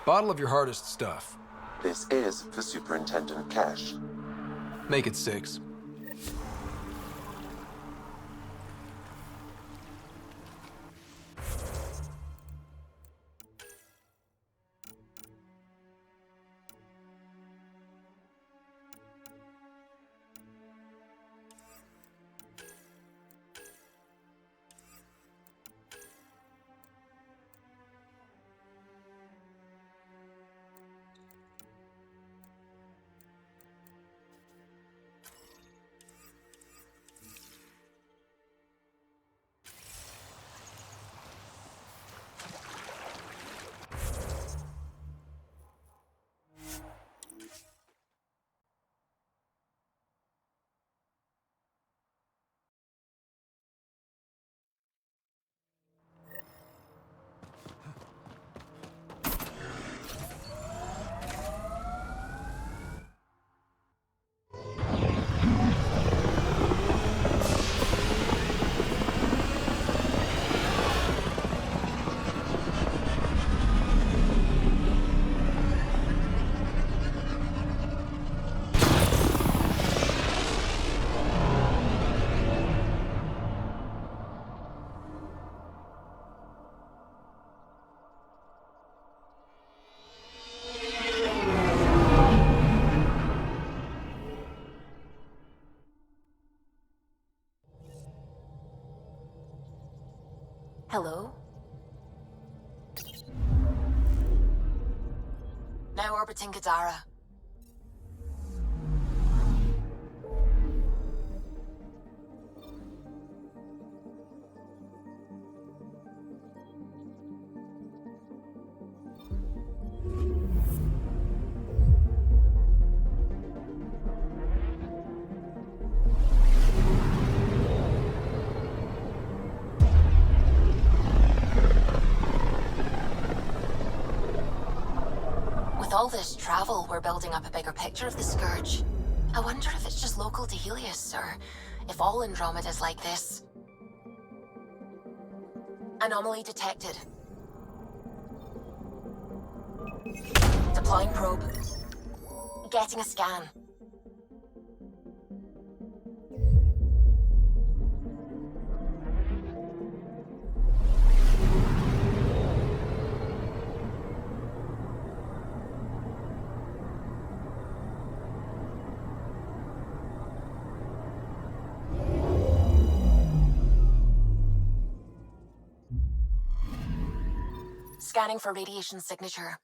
Bottle of your hardest stuff. This is for Superintendent Cash. Make it 6. Hello? Now orbiting Gadara. With all this travel, we're building up a bigger picture of the Scourge. I wonder if it's just local to Helios, or if all Andromeda's like this. Anomaly detected. Deploying probe. Getting a scan. Scanning for radiation signature.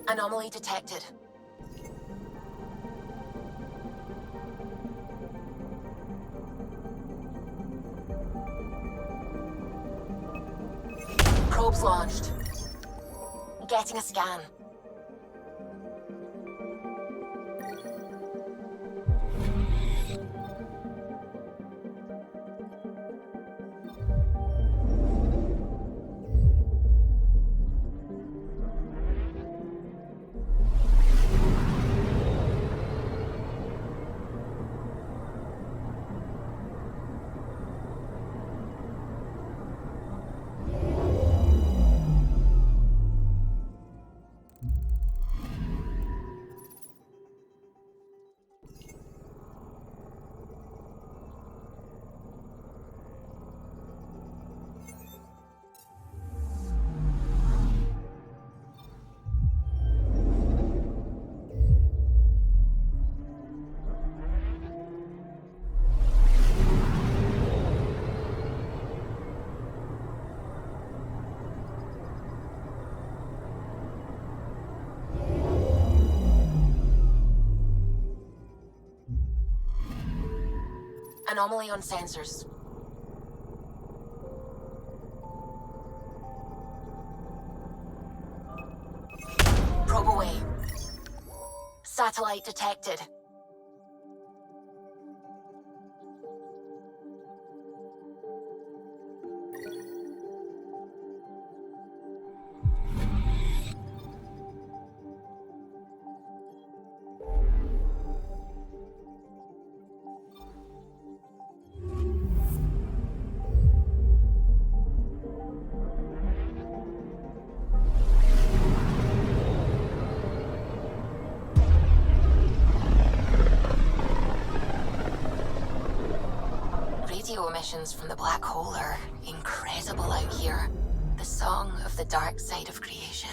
Anomaly detected. Probes launched. Getting a scan. Anomaly on sensors. Probe away. Satellite detected. Radio emissions from the black hole are incredible out here. The song of the dark side of creation.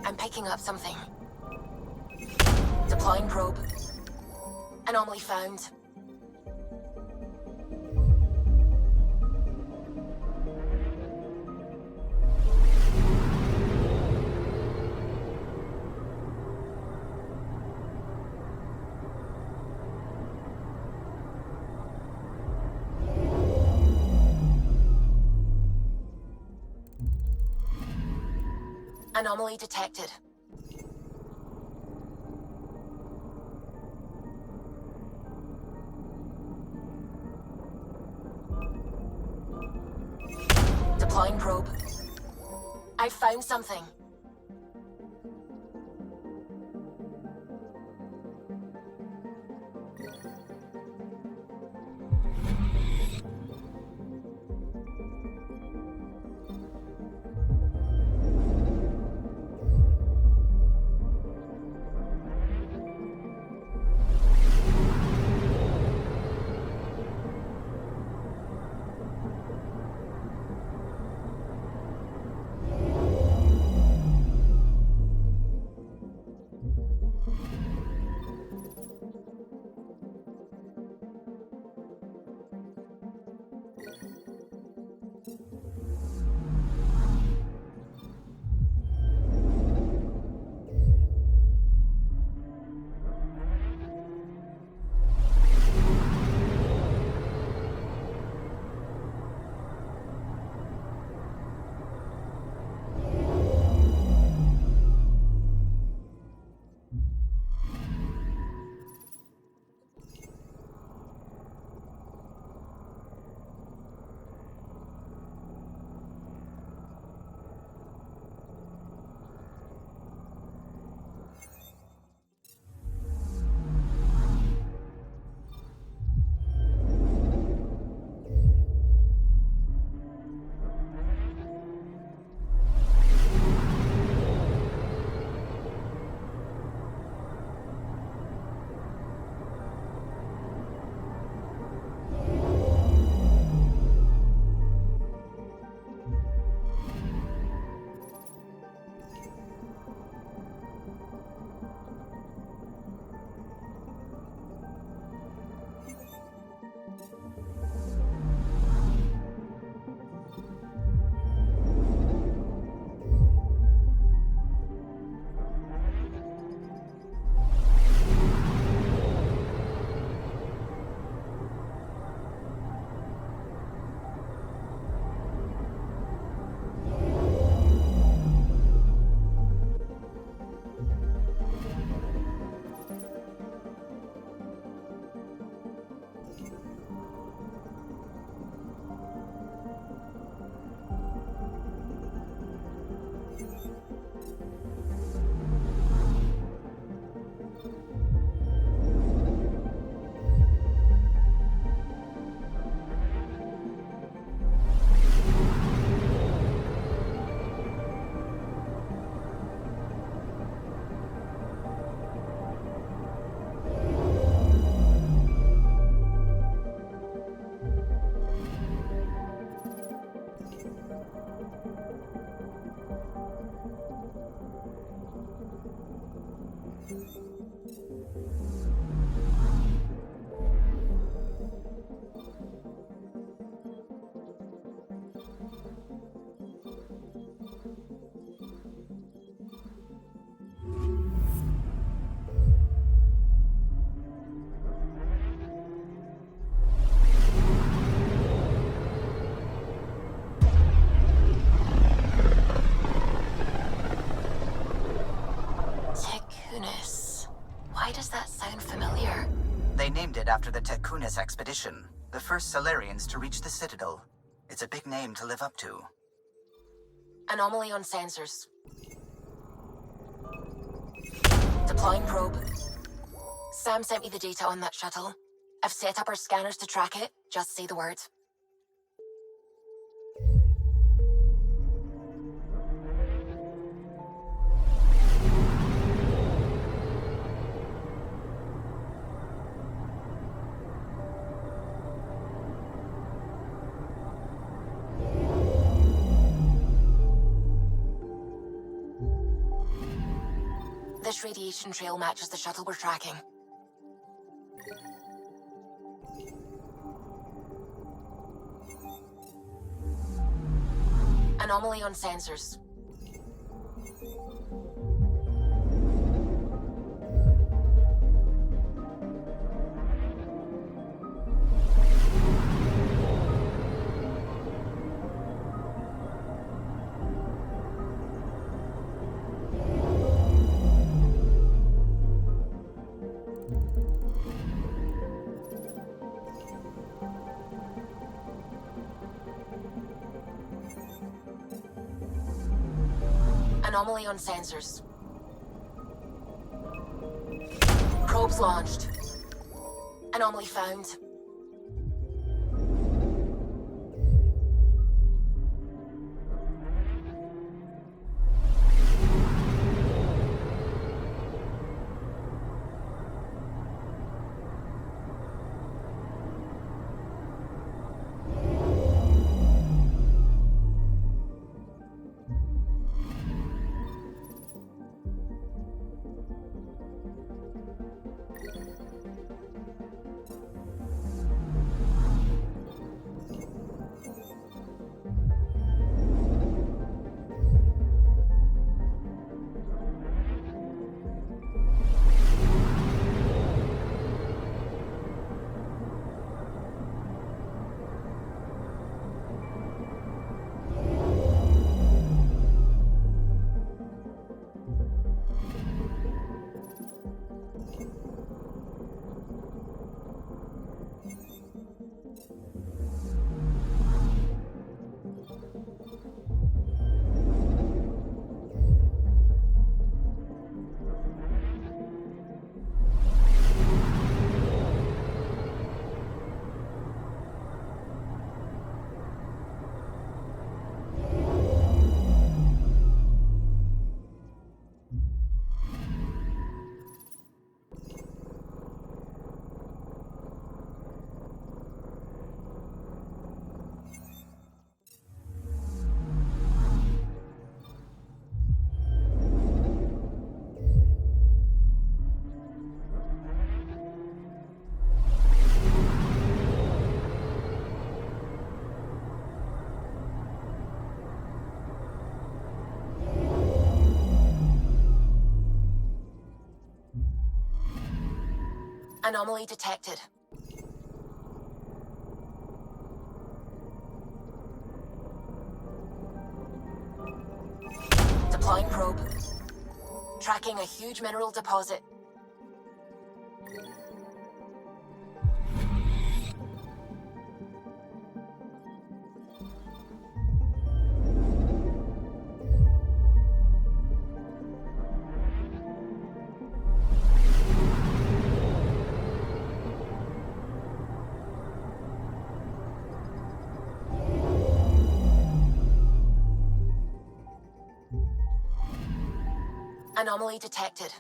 I'm picking up something. Deploying probe. Anomaly found. Anomaly detected. Deploying probe. I found something. after the Tekunis expedition, the first Solarians to reach the Citadel. It's a big name to live up to. Anomaly on sensors. Deploying probe. Sam sent me the data on that shuttle. I've set up our scanners to track it. Just say the word. This radiation trail matches the shuttle we're tracking. Anomaly on sensors. Anomaly on sensors. Probes launched. Anomaly found. Anomaly detected. Deploying probe. Tracking a huge mineral deposit. Anomaly detected.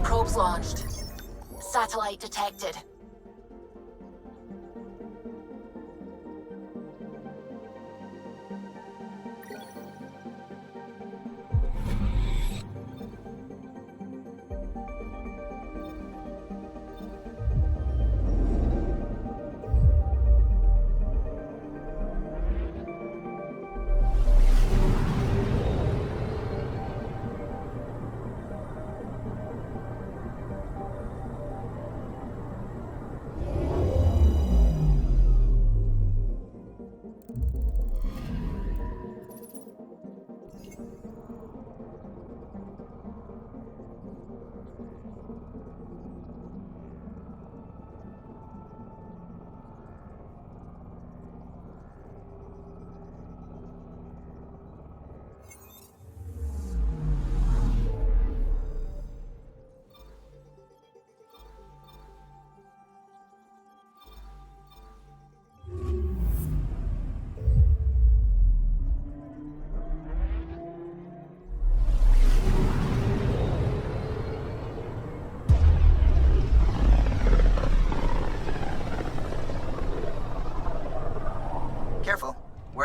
Probes launched. Satellite detected.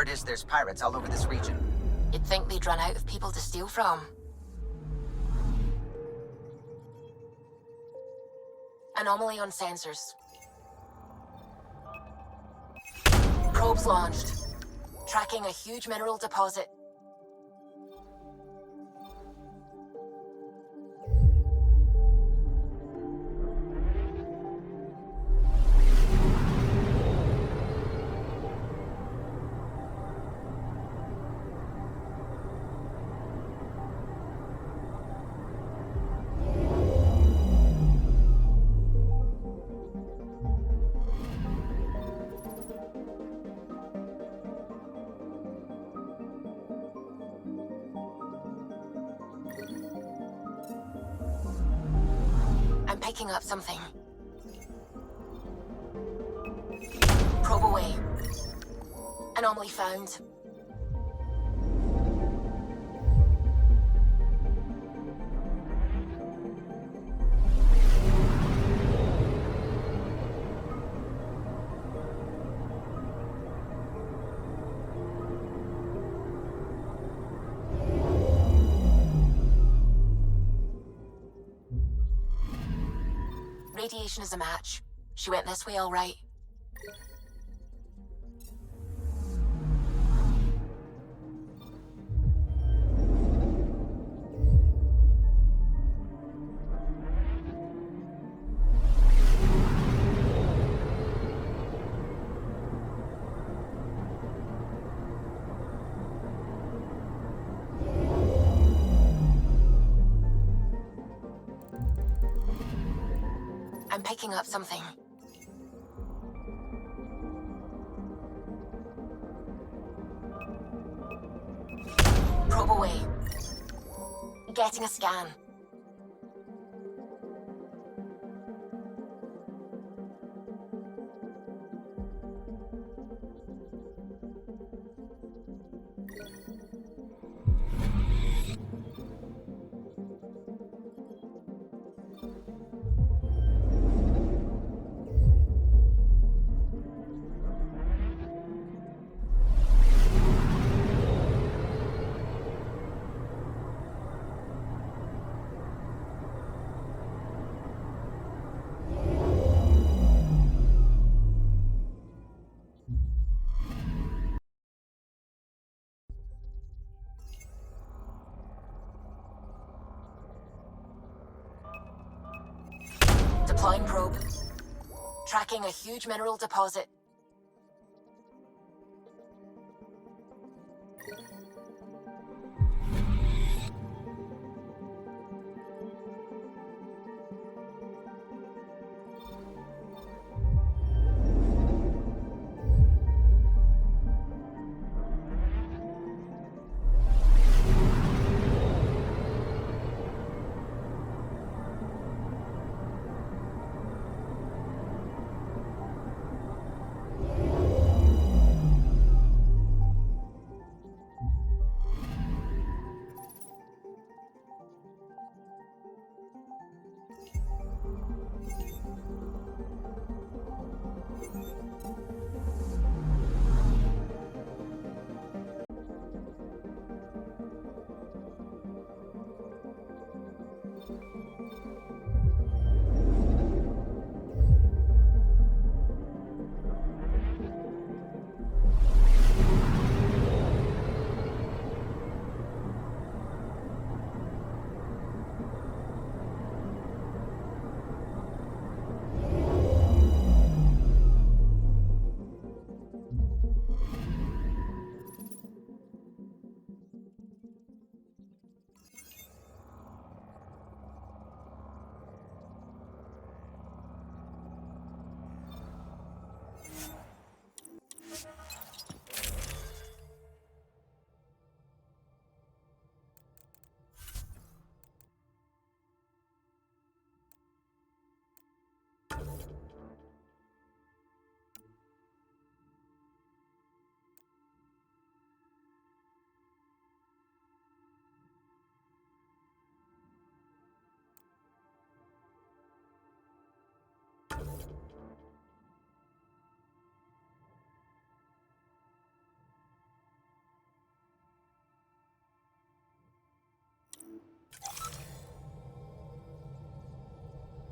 Word is there's pirates all over this region. You'd think they'd run out of people to steal from. Anomaly on sensors. Probes launched. Tracking a huge mineral deposit. I'm picking up something. Probe away. Anomaly found. Radiation is a match. She went this way all right. I'm picking up something. Probe away. Getting a scan. Deploying probe. Tracking a huge mineral deposit.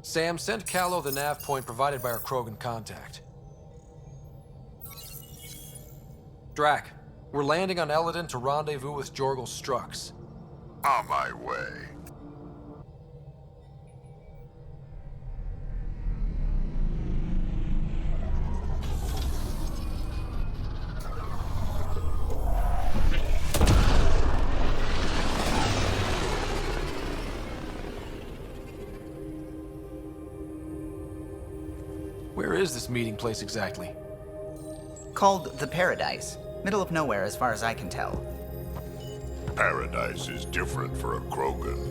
Sam, send Callow the nav point provided by our Krogan contact. Drac, we're landing on Elaaden to rendezvous with Jorgal Strux. On my way. Where is this meeting place exactly? Called the Paradise. Middle of nowhere as far as I can tell. Paradise is different for a Krogan.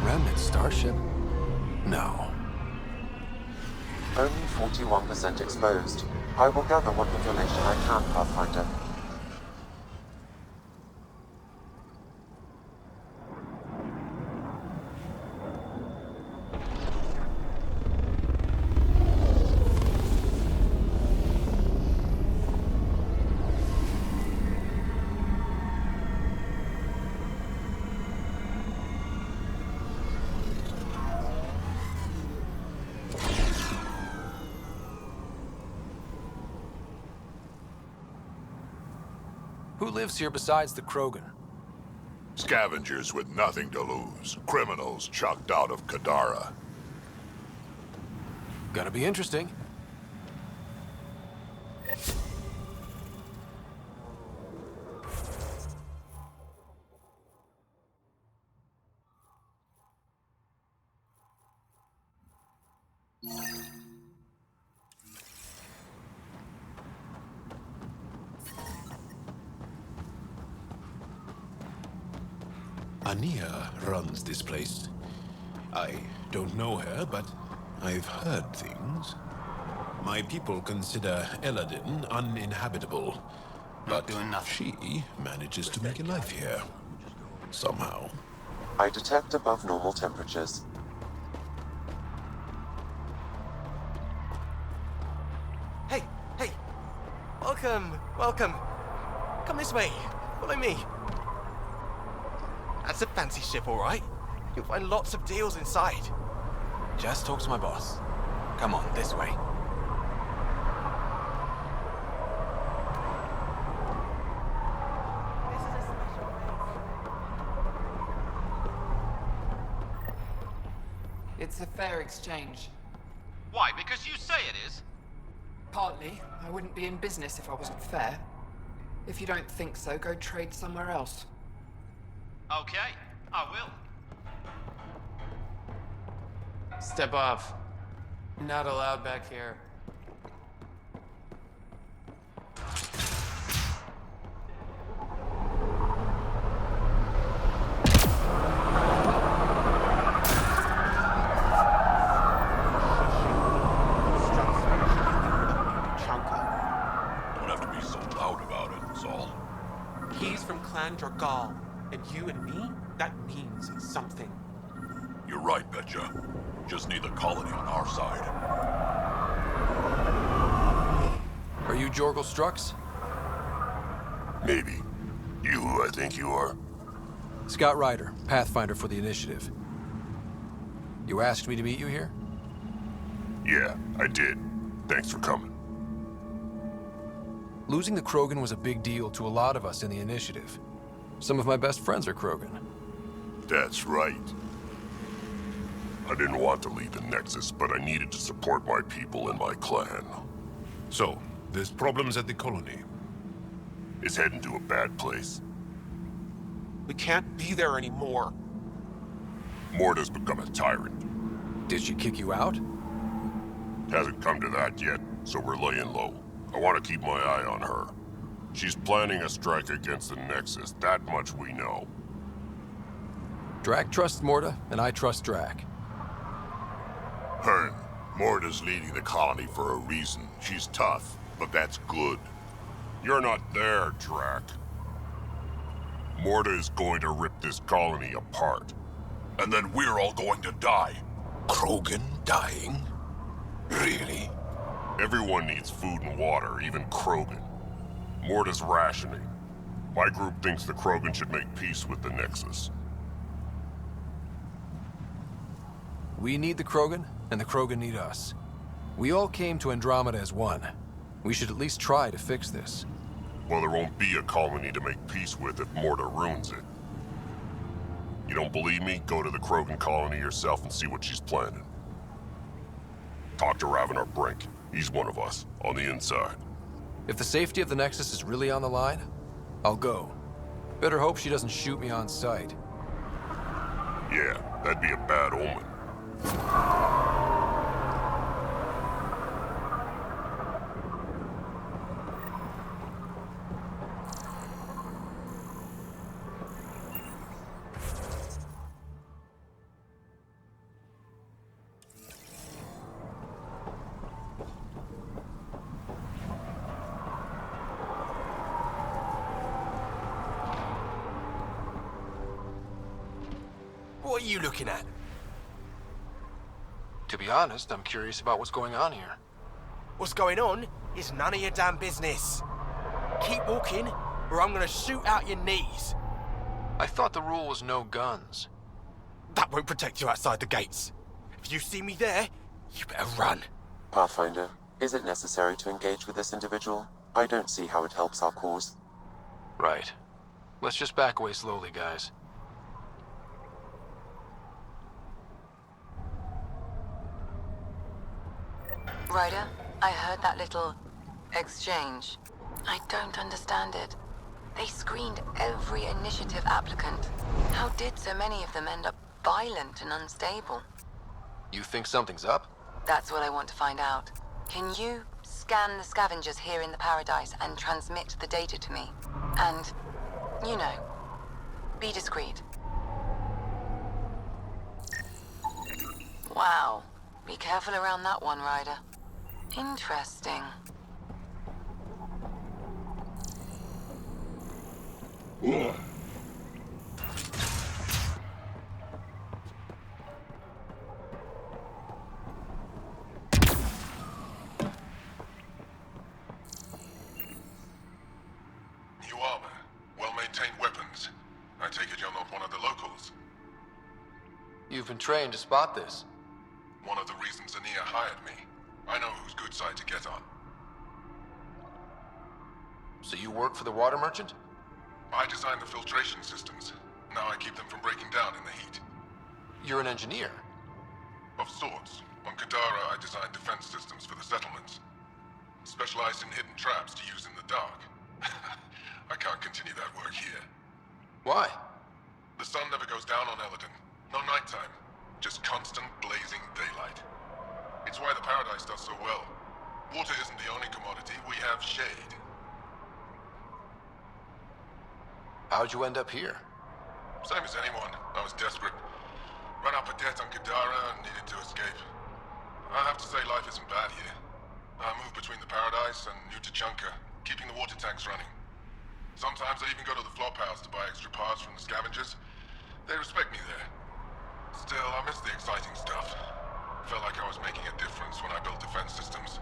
Remnant starship? No. Only 41% exposed. I will gather what information I can, Pathfinder. Who lives here besides the Krogan? Scavengers with nothing to lose. Criminals chucked out of Kadara. Gonna be interesting. Ania runs this place. I don't know her, but I've heard things. My people consider Elaaden uninhabitable, but she manages to make a life here. Somehow. I detect above normal temperatures. Hey, hey! Welcome! Come this way, follow me. That's a fancy ship, all right. You'll find lots of deals inside. Just talk to my boss. Come on, this way. It's a fair exchange. Why? Because you say it is? Partly. I wouldn't be in business if I wasn't fair. If you don't think so, go trade somewhere else. Okay, I will. Step off. Not allowed back here. Don't have to be so loud about it, Saul. He's from Clan Dragal, and you and me? That means something. You're right, Betcha. Just need the colony on our side. Are you Jorgal Strux? Maybe. You who I think you are? Scott Ryder, Pathfinder for the Initiative. You asked me to meet you here? Yeah, I did. Thanks for coming. Losing the Krogan was a big deal to a lot of us in the Initiative. Some of my best friends are Krogan. That's right. I didn't want to leave the Nexus, but I needed to support my people and my clan. So, there's problems at the colony. It's heading to a bad place. We can't be there anymore. Morta's become a tyrant. Did she kick you out? Hasn't come to that yet, so we're laying low. I want to keep my eye on her. She's planning a strike against the Nexus, that much we know. Drac trusts Morta, and I trust Drac. Hearn, Morta's leading the colony for a reason. She's tough, but that's good. You're not there, Drac. Morta is going to rip this colony apart. And then we're all going to die. Krogan dying? Really? Everyone needs food and water, even Krogan. Morta's rationing. My group thinks the Krogan should make peace with the Nexus. We need the Krogan, and the Krogan need us. We all came to Andromeda as one. We should at least try to fix this. Well, there won't be a colony to make peace with if Morta ruins it. You don't believe me? Go to the Krogan colony yourself and see what she's planning. Talk to Ravenar Brink. He's one of us, on the inside. If the safety of the Nexus is really on the line, I'll go. Better hope she doesn't shoot me on sight. Yeah, that'd be a bad omen. What are you looking at? To be honest, I'm curious about what's going on here. What's going on is none of your damn business. Keep walking, or I'm gonna shoot out your knees. I thought the rule was no guns. That won't protect you outside the gates. If you see me there, you better run. Pathfinder, is it necessary to engage with this individual? I don't see how it helps our cause. Right. Let's just back away slowly, guys. Ryder, I heard that little exchange. I don't understand it. They screened every initiative applicant. How did so many of them end up violent and unstable? You think something's up? That's what I want to find out. Can you scan the scavengers here in the Paradise and transmit the data to me? And, you know, be discreet. Wow. Be careful around that one, Ryder. Interesting. New armor, well-maintained weapons. I take it you're not one of the locals. You've been trained to spot this. One of the reasons Ania hired me. I know whose good side to get on. So you work for the water merchant? I designed the filtration systems. Now I keep them from breaking down in the heat. You're an engineer. Of sorts. On Kadara, I designed defense systems for the settlements. Specialized in hidden traps to use in the dark. I can't continue that work here. Why? The sun never goes down on Elaaden. No nighttime. Just constant blazing daylight. It's why the Paradise does so well. Water isn't the only commodity. We have shade. How'd you end up here? Same as anyone. I was desperate. Ran up a debt on Kadara and needed to escape. I have to say life isn't bad here. I move between the Paradise and New Tachanka, keeping the water tanks running. Sometimes I even go to the flop house to buy extra parts from the scavengers. They respect me there. Still, I miss the exciting stuff. Felt like I was making a difference when I built defense systems.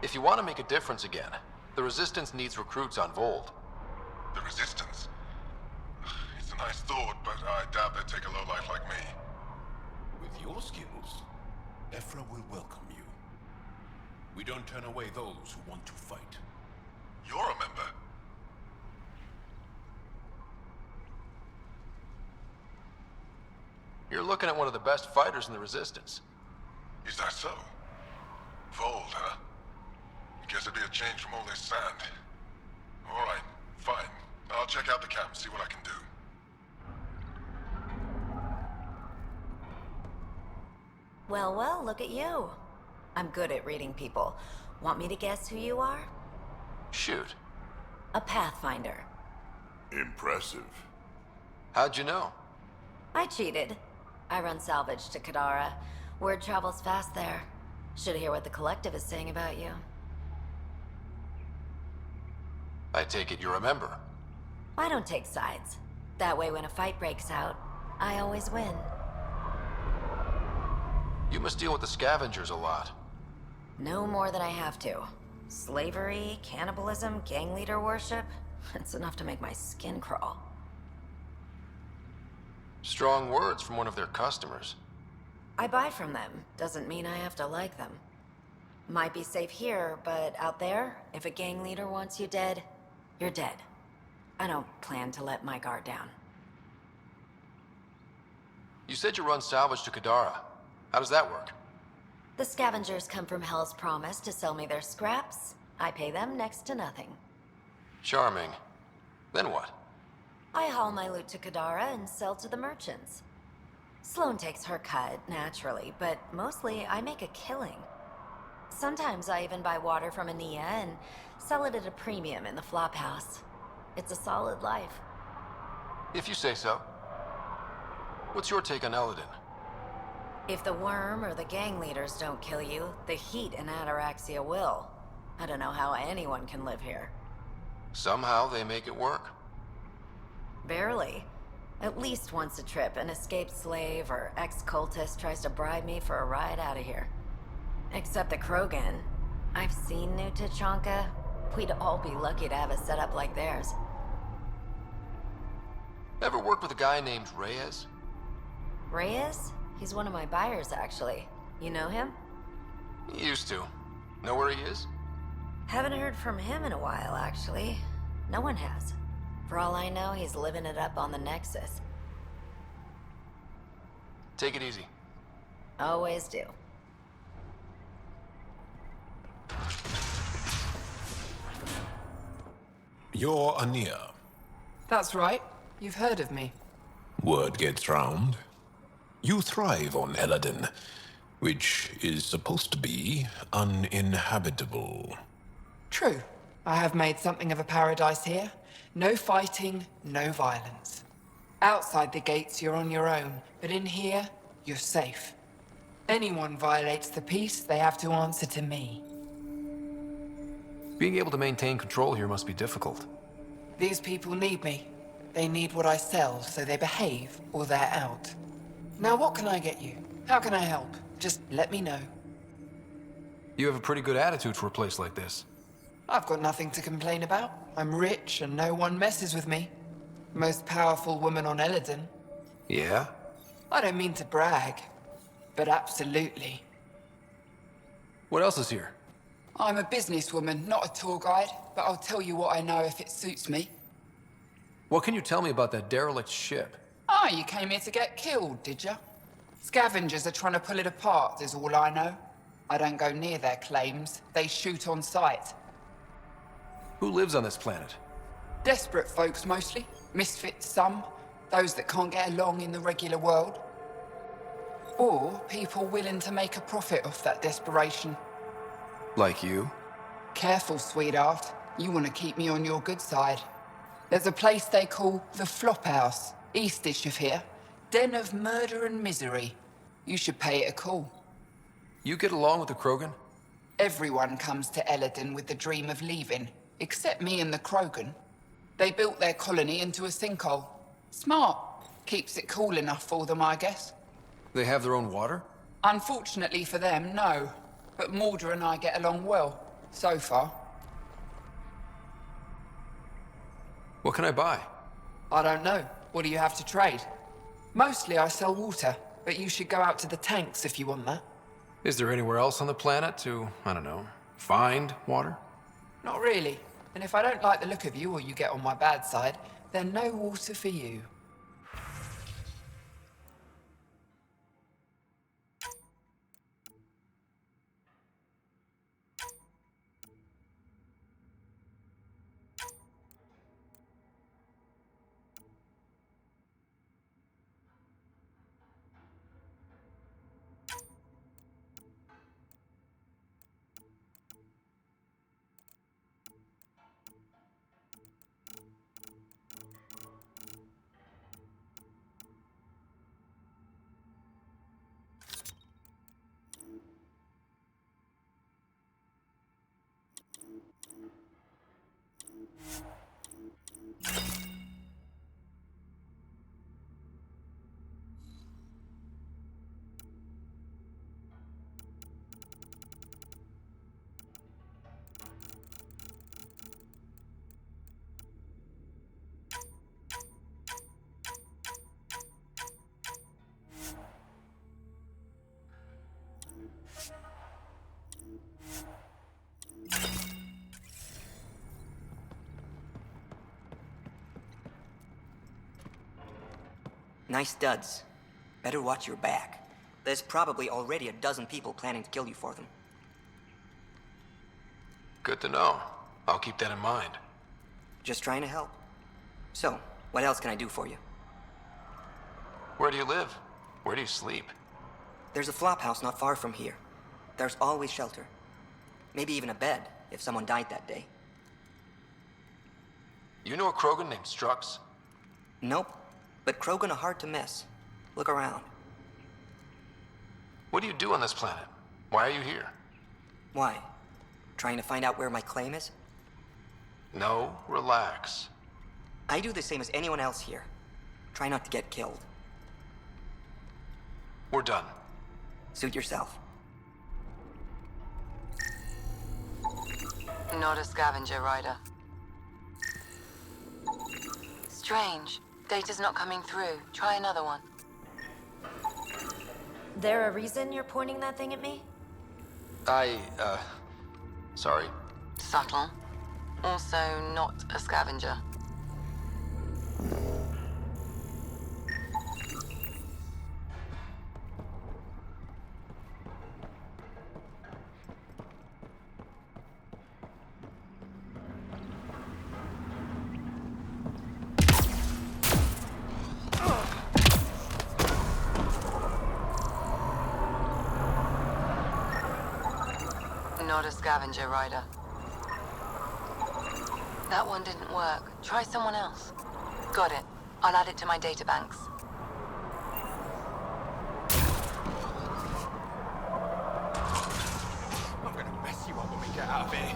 If you want to make a difference again, the Resistance needs recruits on Vold. The Resistance? It's a nice thought, but I doubt they'd take a lowlife like me. With your skills, Ephra will welcome you. We don't turn away those who want to fight. You're a member. You're looking at one of the best fighters in the Resistance. Is that so? Vold, huh? Guess it'd be a change from all this sand. All right, fine. I'll check out the camp, see what I can do. Well, well, look at you. I'm good at reading people. Want me to guess who you are? Shoot. A Pathfinder. Impressive. How'd you know? I cheated. I run salvage to Kadara. Word travels fast there. Should hear what the Collective is saying about you. I take it you remember. I don't take sides. That way when a fight breaks out, I always win. You must deal with the scavengers a lot. No more than I have to. Slavery, cannibalism, gang leader worship. It's enough to make my skin crawl. Strong words from one of their customers. I buy from them. Doesn't mean I have to like them. Might be safe here, but out there, if a gang leader wants you dead, you're dead. I don't plan to let my guard down. You said you run salvage to Kadara. How does that work? The scavengers come from Hell's Promise to sell me their scraps. I pay them next to nothing. Charming. Then what? I haul my loot to Kadara and sell to the merchants. Sloane takes her cut, naturally, but mostly I make a killing. Sometimes I even buy water from Ania and sell it at a premium in the flop house. It's a solid life. If you say so. What's your take on Elaaden? If the worm or the gang leaders don't kill you, the heat in Ataraxia will. I don't know how anyone can live here. Somehow they make it work. Barely. At least once a trip, an escaped slave or ex-cultist tries to bribe me for a ride out of here. Except the Krogan. I've seen New Tachanka. We'd all be lucky to have a setup like theirs. Ever work with a guy named Reyes? Reyes? He's one of my buyers, actually. You know him? Used to. Know where he is? Haven't heard from him in a while, actually. No one has. For all I know, he's living it up on the Nexus. Take it easy. Always do. You're Ania. That's right. You've heard of me. Word gets round. You thrive on Elaaden, which is supposed to be uninhabitable. True. I have made something of a paradise here. No fighting, no violence. Outside the gates, you're on your own, but in here, you're safe. Anyone violates the peace, they have to answer to me. Being able to maintain control here must be difficult. These people need me. They need what I sell, so they behave, or they're out. Now what can I get you? How can I help? Just let me know. You have a pretty good attitude for a place like this. I've got nothing to complain about. I'm rich and no one messes with me. Most powerful woman on Elaaden. Yeah? I don't mean to brag, but absolutely. What else is here? I'm a businesswoman, not a tour guide, but I'll tell you what I know if it suits me. What can you tell me about that derelict ship? Ah, you came here to get killed, did ya? Scavengers are trying to pull it apart, is all I know. I don't go near their claims. They shoot on sight. Who lives on this planet? Desperate folks, mostly. Misfits, some. Those that can't get along in the regular world. Or people willing to make a profit off that desperation. Like you? Careful, sweetheart. You want to keep me on your good side. There's a place they call the Flop House, eastish of here. Den of murder and misery. You should pay it a call. You get along with the Krogan? Everyone comes to Elaaden with the dream of leaving, except me and the Krogan. They built their colony into a sinkhole. Smart. Keeps it cool enough for them, I guess. They have their own water? Unfortunately for them, no. But Mordor and I get along well, so far. What can I buy? I don't know. What do you have to trade? Mostly I sell water, but you should go out to the tanks if you want that. Is there anywhere else on the planet to, I don't know, find water? Not really. And if I don't like the look of you or you get on my bad side, then no water for you. Nice duds. Better watch your back. There's probably already a dozen people planning to kill you for them. Good to know. I'll keep that in mind. Just trying to help. So, what else can I do for you? Where do you live? Where do you sleep? There's a flop house not far from here. There's always shelter. Maybe even a bed, if someone died that day. You know a Krogan named Strux? Nope. But Krogan are hard to miss. Look around. What do you do on this planet? Why are you here? Why? Trying to find out where my claim is? No, relax. I do the same as anyone else here. Try not to get killed. We're done. Suit yourself. Not a scavenger, Ryder. Strange. Data's not coming through. Try another one. There a reason you're pointing that thing at me? Sorry. Subtle. Also not a scavenger. Not a scavenger, Ryder. That one didn't work. Try someone else. Got it. I'll add it to my databanks. I'm gonna mess you up when we get out of here.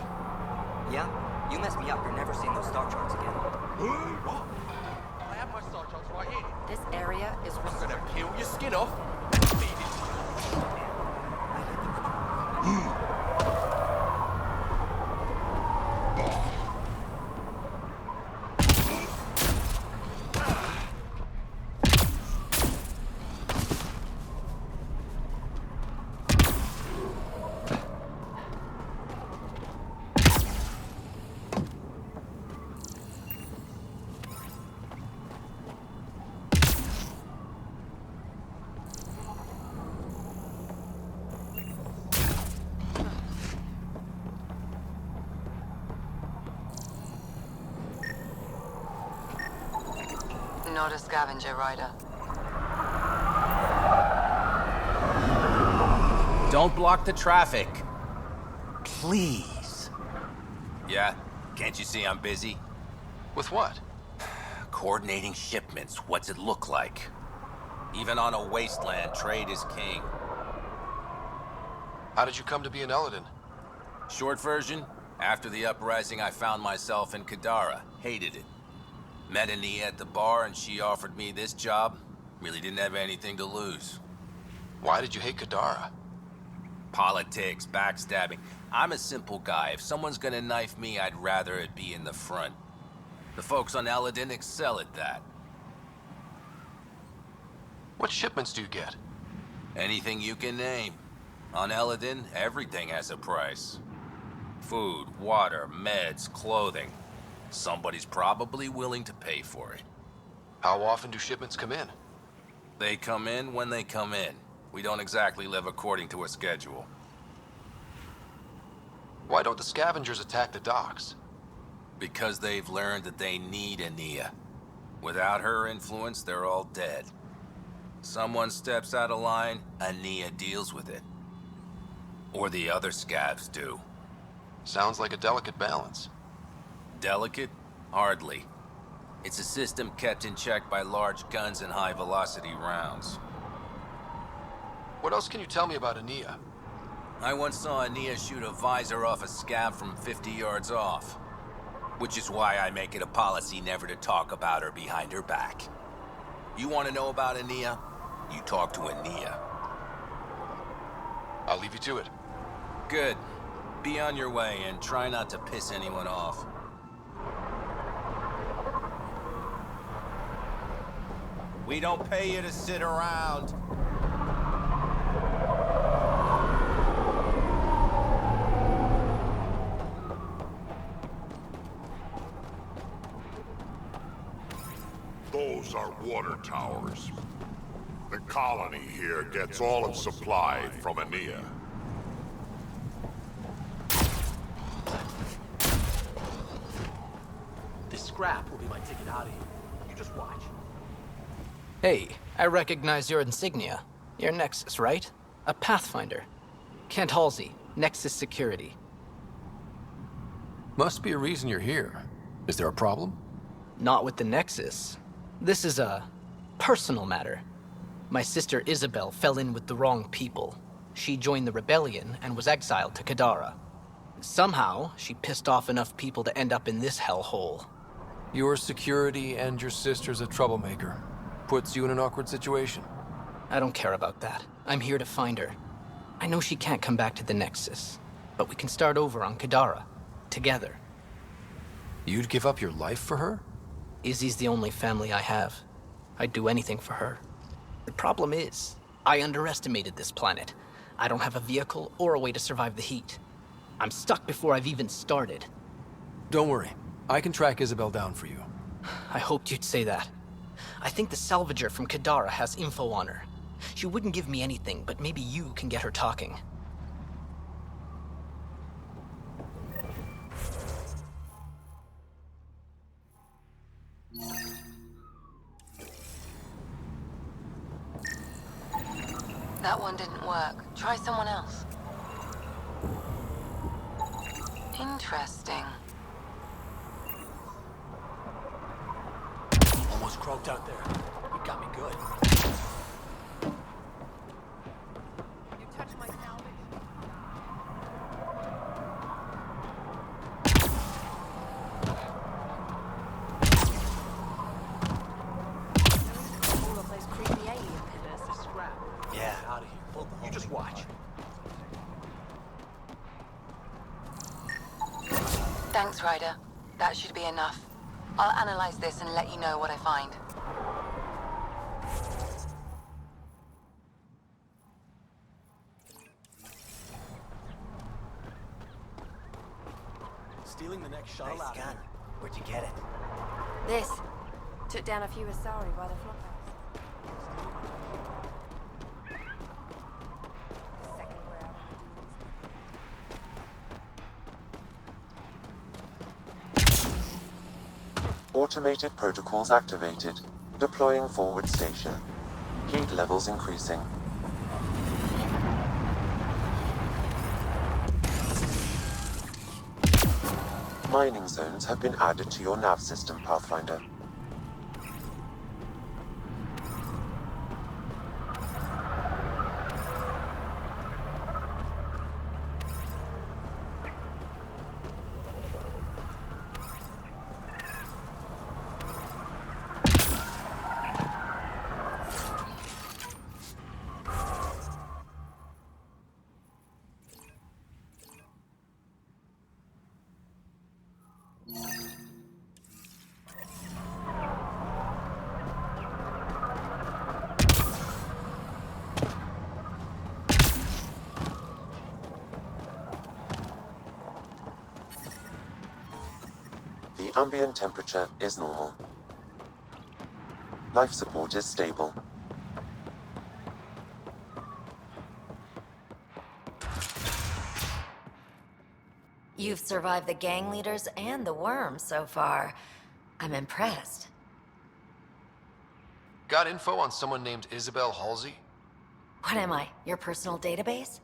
Yeah? You mess me up, you're never seeing those star charts again. What? I have my star charts right here. This area is I'm gonna peel your skin off. Feed it to you. Not a scavenger, Ryder. Don't block the traffic. Please. Yeah? Can't you see I'm busy? With what? Coordinating shipments. What's it look like? Even on a wasteland, trade is king. How did you come to be in Elaaden? Short version, after the uprising, I found myself in Kadara. Hated it. Met Ania at the bar and she offered me this job. Really didn't have anything to lose. Why did you hate Kadara? Politics, backstabbing. I'm a simple guy. If someone's gonna knife me, I'd rather it be in the front. The folks on Elaaden excel at that. What shipments do you get? Anything you can name. On Elaaden, everything has a price. Food, water, meds, clothing. Somebody's probably willing to pay for it. How often do shipments come in? They come in when they come in. We don't exactly live according to a schedule. Why don't the scavengers attack the docks? Because they've learned that they need Ania. Without her influence, they're all dead. Someone steps out of line, Ania deals with it. Or the other scavs do. Sounds like a delicate balance. Delicate? Hardly. It's a system kept in check by large guns and high-velocity rounds. What else can you tell me about Ania? I once saw Ania shoot a visor off a scav from 50 yards off. Which is why I make it a policy never to talk about her behind her back. You want to know about Ania? You talk to Ania. I'll leave you to it. Good. Be on your way and try not to piss anyone off. We don't pay you to sit around. Those are water towers. colony here gets all its supply from Anea. This scrap will be my ticket out of here. You just watch. Hey, I recognize your insignia. You're Nexus, right? A Pathfinder. Kent Halsey, Nexus Security. Must be a reason you're here. Is there a problem? Not with the Nexus. This is a personal matter. My sister Isabel fell in with the wrong people. She joined the rebellion and was exiled to Kadara. Somehow, she pissed off enough people to end up in this hellhole. Your security and your sister's a troublemaker. Puts you in an awkward situation. I don't care about that. I'm here to find her. I know she can't come back to the Nexus, but we can start over on Kadara. Together. You'd give up your life for her? Izzy's the only family I have. I'd do anything for her. The problem is, I underestimated this planet. I don't have a vehicle or a way to survive the heat. I'm stuck before I've even started. Don't worry. I can track Isabel down for you. I hoped you'd say that. I think the salvager from Kadara has info on her. She wouldn't give me anything, but maybe you can get her talking. That one didn't work. Try someone else. Interesting. Almost croaked out there. You got me good. You touched my salvage. All of those creepy alien pillars. This scrap. Yeah. Out of here. You just watch. Thanks, Ryder. That should be enough. I'll analyze this and let you know what I find. Stealing the next shuttle out of gun. here. Where'd you get it? This. Took down a few Asari by the flophouse. Automated protocols activated. Deploying forward station. Heat levels increasing. Mining zones have been added to your nav system, Pathfinder. The ambient temperature is normal. Life support is stable. You've survived the gang leaders and the worm so far. I'm impressed. Got info on someone named Isabel Halsey? What am I, your personal database?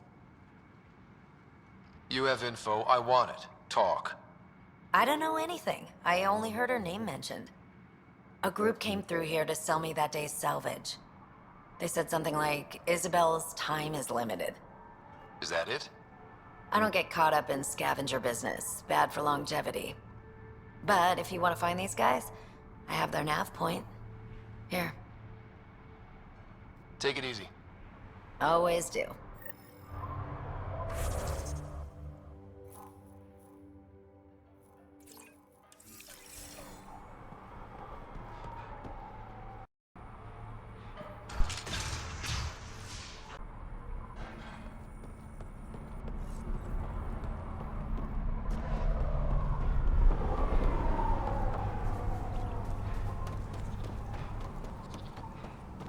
You have info. I want it. Talk. I don't know anything. I only heard her name mentioned. A group came through here to sell me that day's salvage. They said something like, Isabel's time is limited. Is that it? I don't get caught up in scavenger business. Bad for longevity. But if you want to find these guys, I have their nav point. Here. Take it easy. Always do.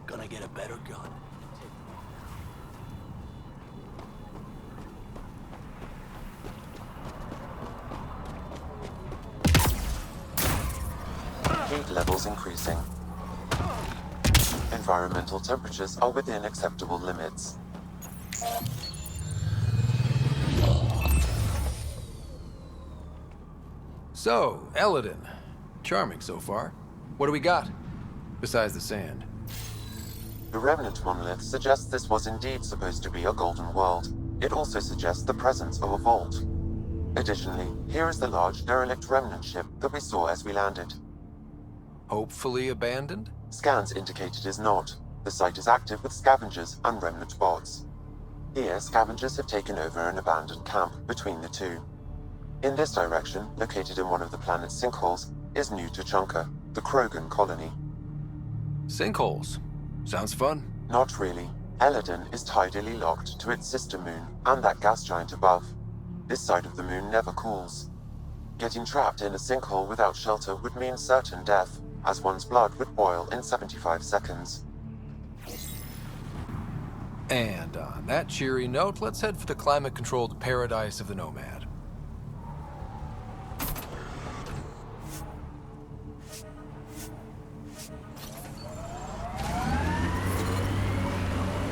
Gonna get a better gun. levels increasing. Environmental temperatures are within acceptable limits. So, Elaaden. Charming so far. What do we got? Besides the sand. The remnant monolith suggests this was indeed supposed to be a golden world. It also suggests the presence of a vault. Additionally, here is the large derelict remnant ship that we saw as we landed. Hopefully abandoned? Scans indicate it is not. The site is active with scavengers and remnant bots. Here, scavengers have taken over an abandoned camp between the two. In this direction, located in one of the planet's sinkholes, is New Tuchanka, the Krogan colony. Sinkholes. Sounds fun. Not really. Elaaden is tidally locked to its sister moon and that gas giant above. This side of the moon never cools. Getting trapped in a sinkhole without shelter would mean certain death, as one's blood would boil in 75 seconds. And on that cheery note, let's head for the climate-controlled paradise of the Nomad.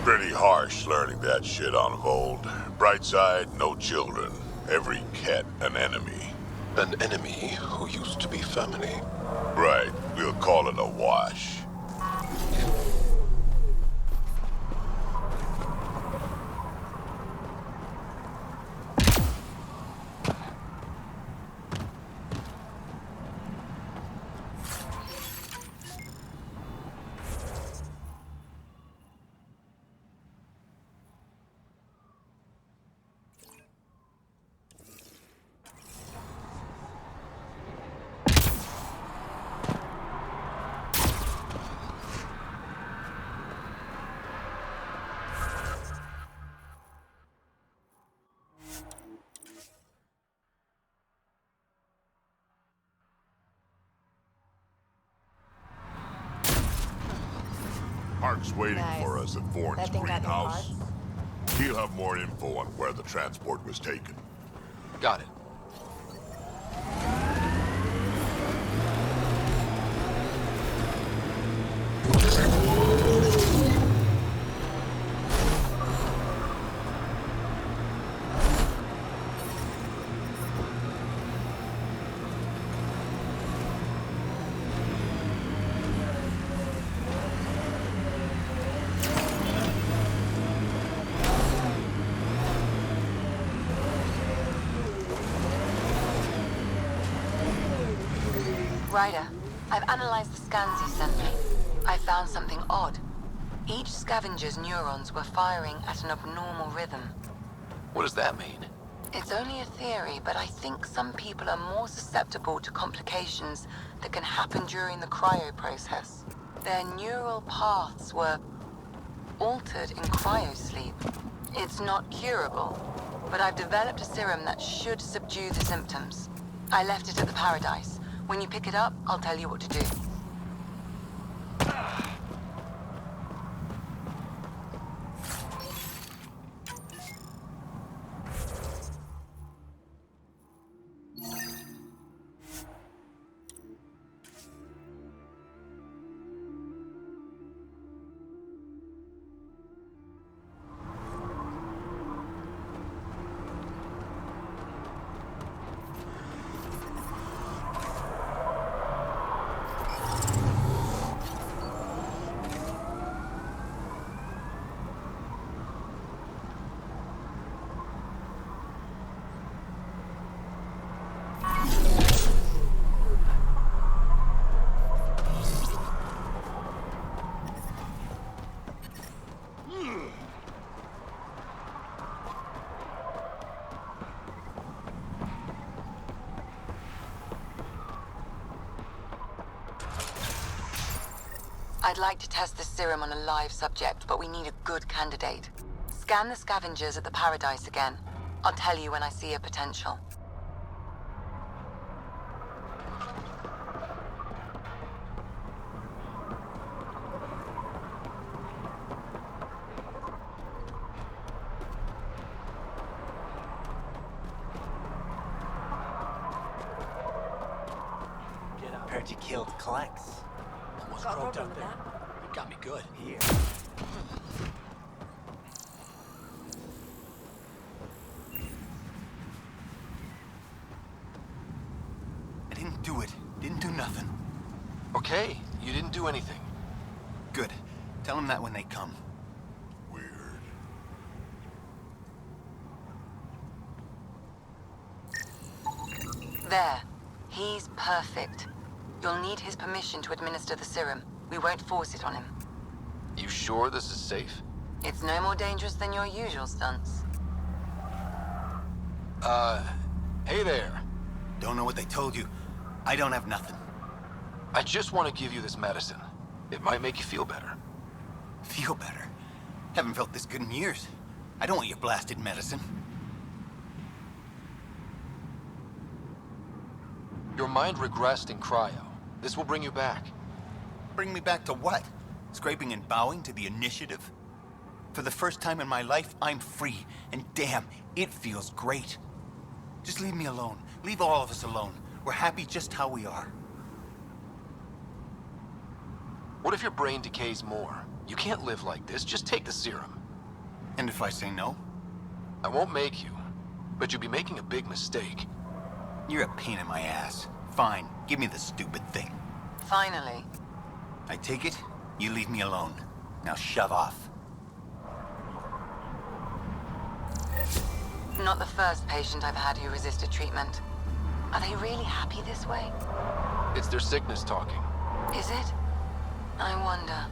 Pretty harsh learning that shit on Vold. Bright side, no children. Every cat an enemy. An enemy who used to be family. Right, we'll call it a wash. Mark's waiting for us at Vorn's greenhouse. He'll have more info on where the transport was taken. Got it. Ryder, I've analyzed the scans you sent me. I found something odd. Each scavenger's neurons were firing at an abnormal rhythm. What does that mean? It's only a theory, but I think some people are more susceptible to complications that can happen during the cryo process. Their neural paths were altered in cryosleep. It's not curable, but I've developed a serum that should subdue the symptoms. I left it at the Paradise. When you pick it up, I'll tell you what to do. I'd like to test the serum on a live subject, but we need a good candidate. Scan the scavengers at the Paradise again. I'll tell you when I see a potential. heard you killed Klex. Almost croaked out there. You got me good. Here. I didn't do it. Didn't do nothing. Okay, you didn't do anything. Good. Tell them that when they come. Weird. There. He's perfect. You'll need his permission to administer the serum. We won't force it on him. You sure this is safe? It's no more dangerous than your usual stunts. Hey there. Don't know what they told you. I don't have nothing. I just want to give you this medicine. It might make you feel better. Feel better? Haven't felt this good in years. I don't want your blasted medicine. Your mind regressed in cryo. This will bring you back. Bring me back to what? Scraping and bowing to the initiative? For the first time in my life, I'm free. And damn, it feels great. Just leave me alone. Leave all of us alone. We're happy just how we are. What if your brain decays more? You can't live like this. Just take the serum. And if I say no? I won't make you, but you'll be making a big mistake. You're a pain in my ass. Fine, give me the stupid thing. Finally. I take it, you leave me alone. Now shove off. Not the first patient I've had who resisted treatment. Are they really happy this way? It's their sickness talking. Is it? I wonder.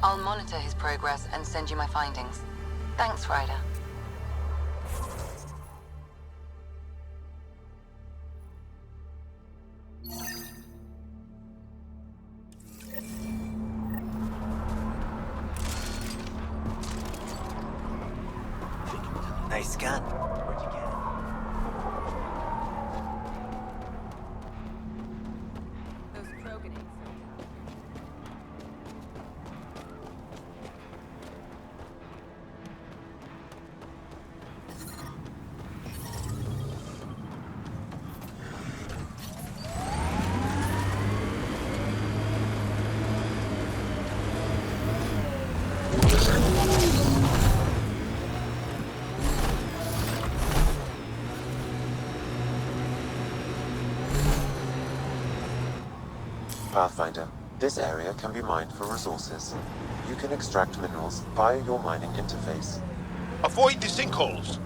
I'll monitor his progress and send you my findings. Thanks, Ryder. Nice gun. Where'd you get it? Those Krogan ain't so tough. Pathfinder, this area can be mined for resources. You can extract minerals via your mining interface. Avoid the sinkholes!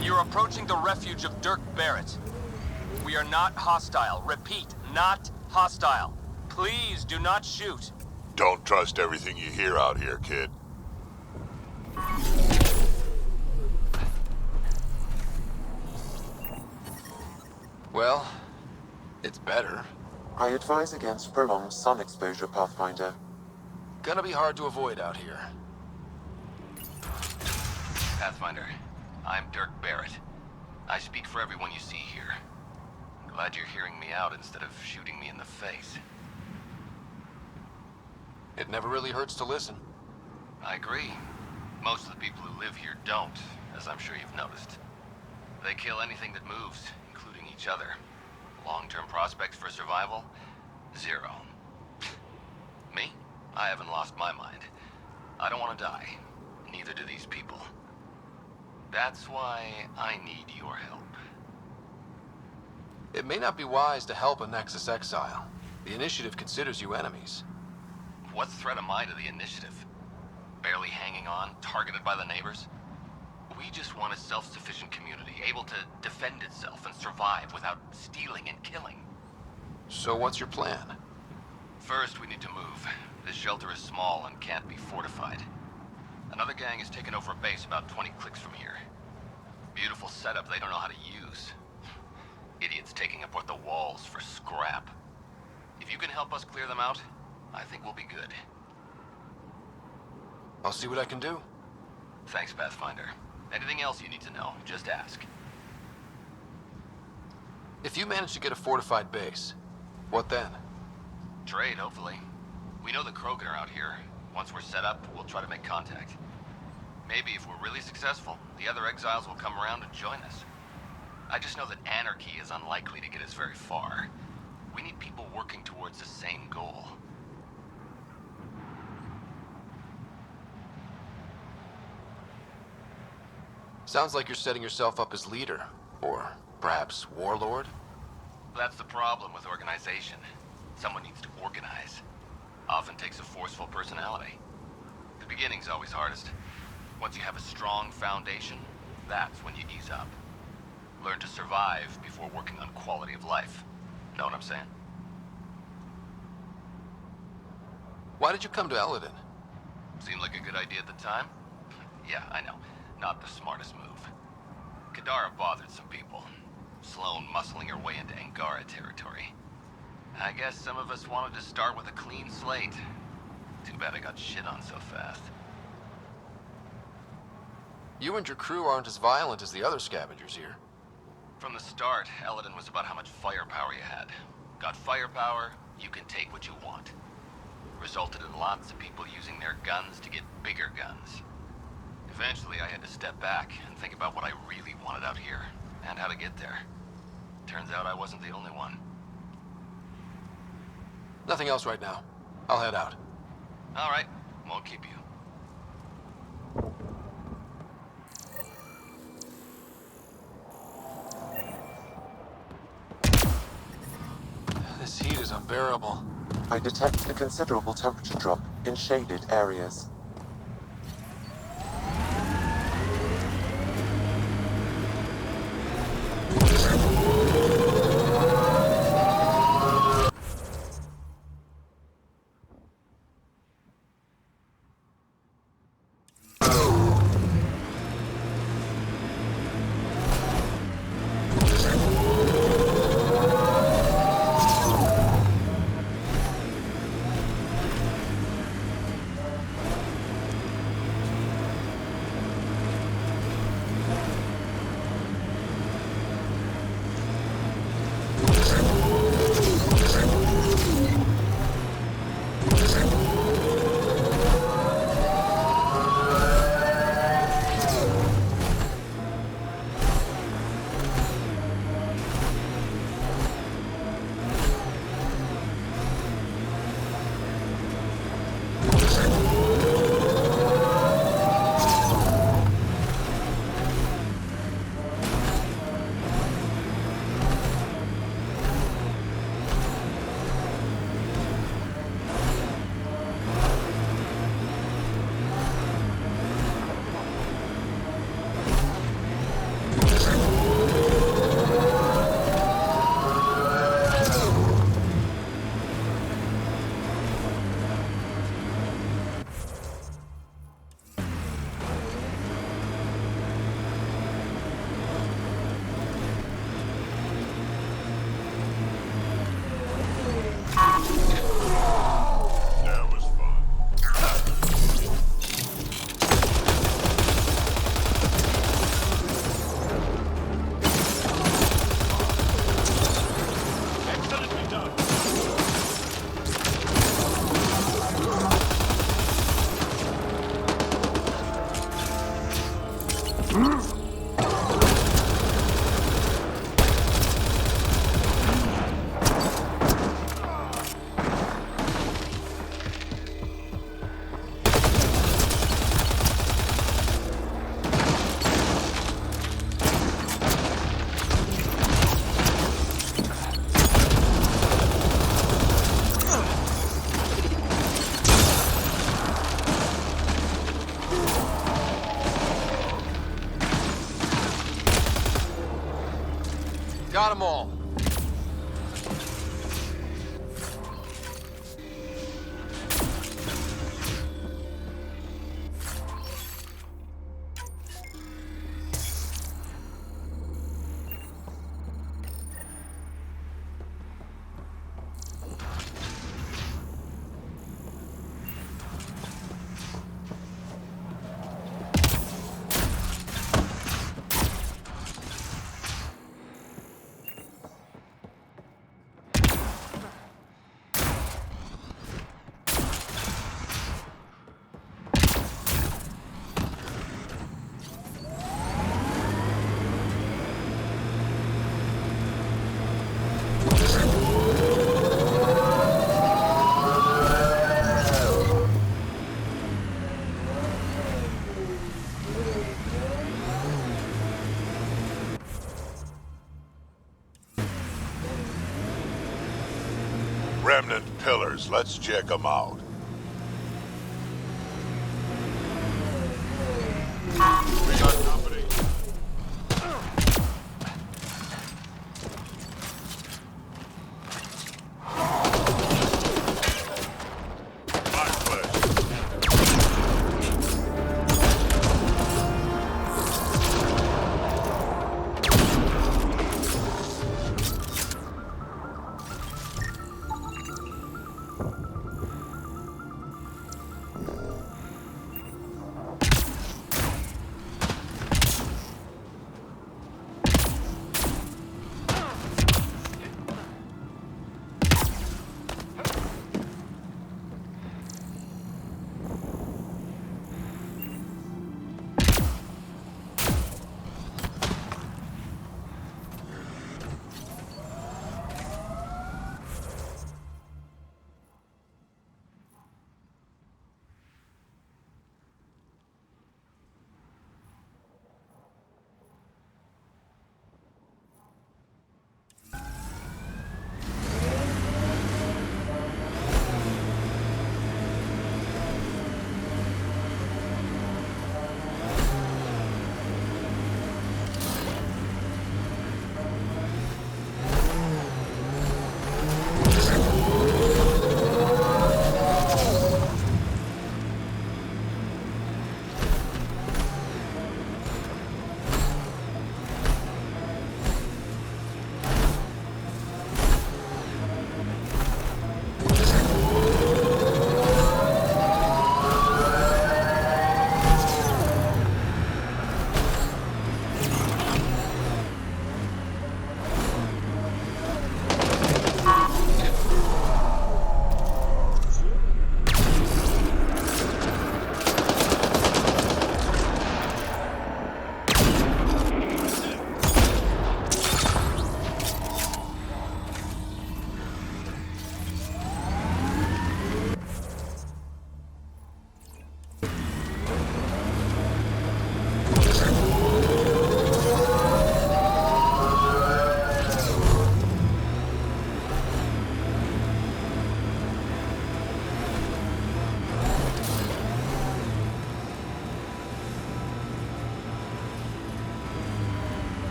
You're approaching the refuge of Dirk Barrett. We are not hostile. Repeat, not hostile. Please do not shoot. Don't trust everything you hear out here, kid. Well, it's better. I advise against prolonged sun exposure, Pathfinder. Gonna be hard to avoid out here. Pathfinder, I'm Dirk Barrett. I speak for everyone you see here. Glad you're hearing me out instead of shooting me in the face. It never really hurts to listen. I agree. Most of the people who live here don't, as I'm sure you've noticed. They kill anything that moves, including each other. Long-term prospects for survival? Zero. Me? I haven't lost my mind. I don't want to die. Neither do these people. That's why I need your help. It may not be wise to help a Nexus exile. The Initiative considers you enemies. What threat am I to the Initiative? Barely hanging on, targeted by the neighbors? We just want a self-sufficient community, able to defend itself and survive without stealing and killing. So what's your plan? First, we need to move. This shelter is small and can't be fortified. Another gang has taken over a base about 20 clicks from here. Beautiful setup they don't know how to use. Idiots taking apart the walls for scrap. If you can help us clear them out, I think we'll be good. I'll see what I can do. Thanks, Pathfinder. Anything else you need to know, just ask. If you manage to get a fortified base, what then? Trade, hopefully. We know the Krogan are out here. Once we're set up, we'll try to make contact. Maybe if we're really successful, the other exiles will come around and join us. I just know that anarchy is unlikely to get us very far. We need people working towards the same goal. Sounds like you're setting yourself up as leader, or perhaps warlord? That's the problem with organization. Someone needs to organize. Often takes a forceful personality. The beginning's always hardest. Once you have a strong foundation, that's when you ease up. Learn to survive before working on quality of life. Know what I'm saying? Why did you come to Elaaden? Seemed like a good idea at the time? Yeah, I know. Not the smartest move. Kadara bothered some people. Sloane muscling her way into Angara territory. I guess some of us wanted to start with a clean slate. Too bad I got shit on so fast. You and your crew aren't as violent as the other scavengers here. From the start, Elaaden was about how much firepower you had. Got firepower, you can take what you want. Resulted in lots of people using their guns to get bigger guns. Eventually, I had to step back and think about what I really wanted out here, and how to get there. Turns out I wasn't the only one. Nothing else right now. I'll head out. All right, won't keep you. This heat is unbearable. I detect a considerable temperature drop in shaded areas. Got them all. pillars. Let's check them out. We got company.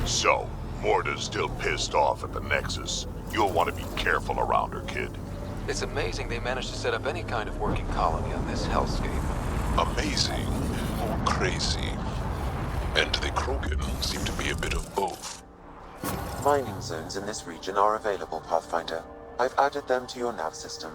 So, Morta's still pissed off at the Nexus. You'll want to be careful around her, kid. It's amazing they managed to set up any kind of working colony on this hellscape. Amazing or crazy. And the Krogan seem to be a bit of both. Mining zones in this region are available, Pathfinder. I've added them to your nav system.